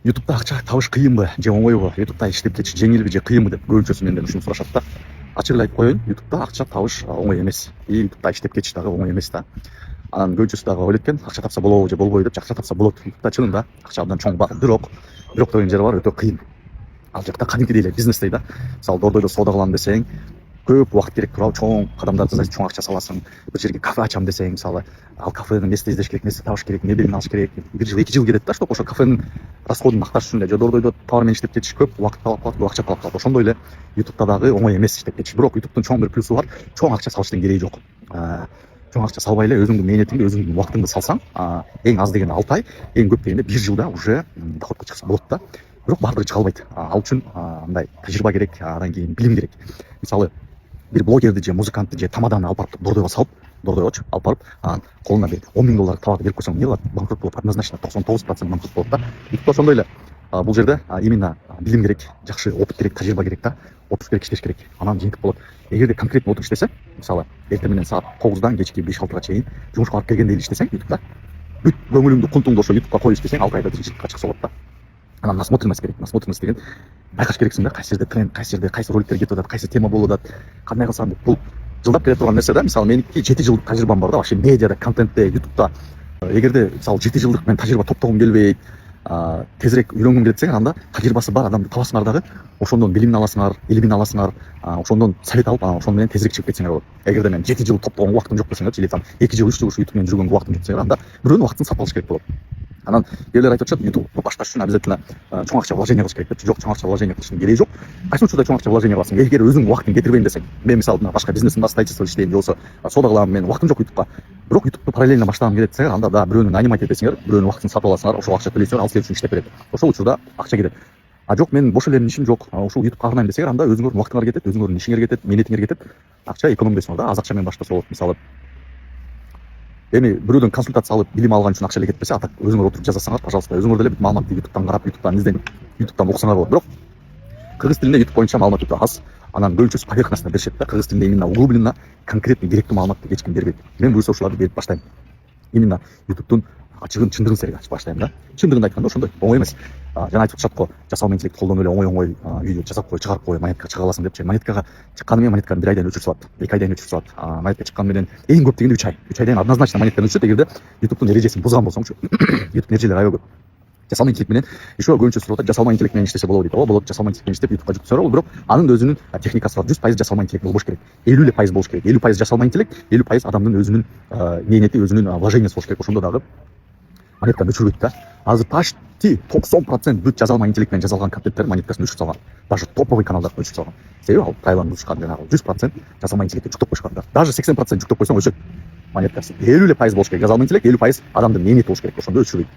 ютубта акча табыш кыйынбы же оңойбу, ютубта иштеп кетиш жеңилби же кыйынбы деп көбүнчөсү менден ушуну сурашат да. Ачык эле айтып коеюн, ютубта акча табыш оңой эмес. И ютубта иштеп кетиш дагы оңой эмес да. Анан көбүнчөсү дагы ойлойт экен, акча тапса болобу же болбойбу деп. Акча тапса болот. Ютубта чынында акча абдан чоң бар. Бирок деген жери бар, өтө кыйын. Ал жакта кадимкидей эле бизнестей да. Мисалы Дордойдо соода кылам десең, көп убакыт керек турабы, чоң кадамдарды жасайсың, чоң акча саласың. Бир жерге кафе ачам десең, мисалы, ал кафенин эмнесин издеш керек, эмнесин табыш керек, мебелин алыш керек. Бир жыл, 2 жыл кетет да, чтобы ошо кафенин расходун актарыш үчүн эле. Же Дордойдо товар менен иштеп кетиш көп убакыт талап кылат, көп акча талап кылат. Ошондой эле ютубта дагы оңой эмес иштеп кетиш. Бирок ютубтун чоң бир плюсу бар, чоң акча салыштын кереги жок. Чоң акча салбай эле өзүңдүн мээнетиңди, өзүңдүн убактыңды салсаң, эң аз дегенде 6 ай, эң көп дегенде 1 жылда уже доходко чыкса болот да. Бирок баардыгы чыга албайт. Ал үчүн мындай тажрыйба керек, андан кийин билим керек. Мисалы, бир блогерди же музыкантты же тамаданы алып барып Дордойго салып, Дордойгочу алып барып, анан колуна бир 10 000 доллар табак берип койсоң, эмне болот? Банкрот болот, однозначно 99% банкрот болот да. Ютубта ошондой эле. Бул жерде именно билим керек, жакшы опыт керек, тажрыйба керек да. Отуруш керек, иштеш керек. Анан жеңип болот. Эгерде конкретно отуруп иштесе, мисалы, эртең менен саат 9-дан кечки 5-6-га чейин жумушка барып келгенде эле иштесең ютубта, бүт көңүлүңдү, кунтуңду ошо ютубка коюп иштесең, 6 айда тиричиликке чыкса болот да. Анан насмотренность керек. Насмотренность деген байкаш керексиң да, кайсы жерде тренд, кайсы жерде кайсы роликтер кетип атат, кайсы тема болуп атат, кандай кылсам деп. Бул жылдап келе турган нерсе да. Мисалы, меники 7 жылдык тажрыйбам бар да, вообще медиада, контентте, ютубта. Эгерде мисалы 7 жылдык мен тажрыйба топтогум келбейт, тезирээк үйрөнгүм келет десең, анда тажрыйбасы бар адамды табасыңар дагы, ошондон билимин аласыңар, илимин аласыңар, ошондон совет алып, ошону менен тезирээк чыгып кетсеңер болот. Эгерде мен 7 жыл топтогон убактым жок десеңер, или там 2 жыл, 3 жыл ушу ютуб менен жүргөн убактым жок десеңер, анда бирөөнүн убактын сатып алыш керек болот. Анан кээбирлер айтып атышат, ютуб башташ үчүн обязательно чоң акча вложение кылыш керек деп. Жок, чоң акча вложение кылыштын кереги жок. Кайсы учурда чоң акча вложение кыласың? Эгер өзүң убактың кетирбейм десең, мен мисалы башка бизнесимде строительство иштейм, же болбосо соода кылам, мен убактым жок ютубка. Бирок ютубту параллельно баштагым келет десеңер, анда да бирөөнү нанимать этесиңер, бирөөнүн убактын сатып аласыңар, ошого акча төлөйсүңөр, ал силер үчүн иштеп берет. Ошол учурда акча кетет. Жок, мен бош элем, ишим жок, ушул ютубка арнайм десеңер, анда өзүңөрдүн убактыңар кетет, өзүңөрдүн ишиңер кетет, мээнетиңер кетет. Акча экономдойсуңар да, аз акча менен баштаса болот. Мисалы, эми бирөөдөн консультация алып билим алган үчүн акча эле кетпесе, атак өзүңөр отуруп жазасаңар, пожалуйста, өзүңөр деле бүт маалыматты ютубтан карап, ютубтан изденип, ютубтан окусаңар болот. Бирок кыргыз тилинде ютуб боюнча маалымат өтө аз. Анан көбүнчөсү поверхностно беришет да. Кыргыз тилинде именно углубленно, конкретный, керектүү маалыматты эч ким бербейт. Мен буюрса ушуларды берип баштайм. Именно ютубтун ачыгын, чындыгын силерге ачып баштайм да. Чындыгын айтканда ошондой, оңой эмес. Жана айтып атышат го, жасалма интеллект колдонуп эле оңой видео жасап кой, чыгарып кой, монетка чыга аласың депчи. Монеткага чыкканы менен монетканы 1 айдан өчүрүп салат, 2 айдан өчүрүп салат. Монетка чыкканы менен эң көп дегенде 3 ай. 3 айдан однозначно монетканы өчүрөт, эгерде ютубтун эрежесин бузган болсоңчу. Ютубтун эрежелери аябай көп. Жасалма интеллект менен еще көбүнчө сурап атат, жасалма интеллект менен иштесе болобу дейт. Ооба, болот, жасалма интеллект менен иштеп ютубка жүктөсөңөр болот, бирок анын өзүнүн техникасы бар. 100% жасалма интеллект болбош керек. 50% болуш керек. 50% жасалма интеллект, 50% адамдын өзүнүн мээнети, өзүнүн вложениясы болуш керек. Ошондо дагы монетканы өчүрбөйт да. Азыр почти 90% бүт жасалма интеллект менен жасалган контенттер монеткасын өчүрүп салган. Даже топовый каналдарды өчүрүп салган. Себеби ал правиланы бузушкан, жанагы 100% жасалма интеллектти жүктөп койшкан да. Даже 80% жүктөп койсоң өчөт монеткасы. 50% болуш керек жасалма интеллект, 50% адамдын мээнети болуш керек. Ошондо өчүрбөйт.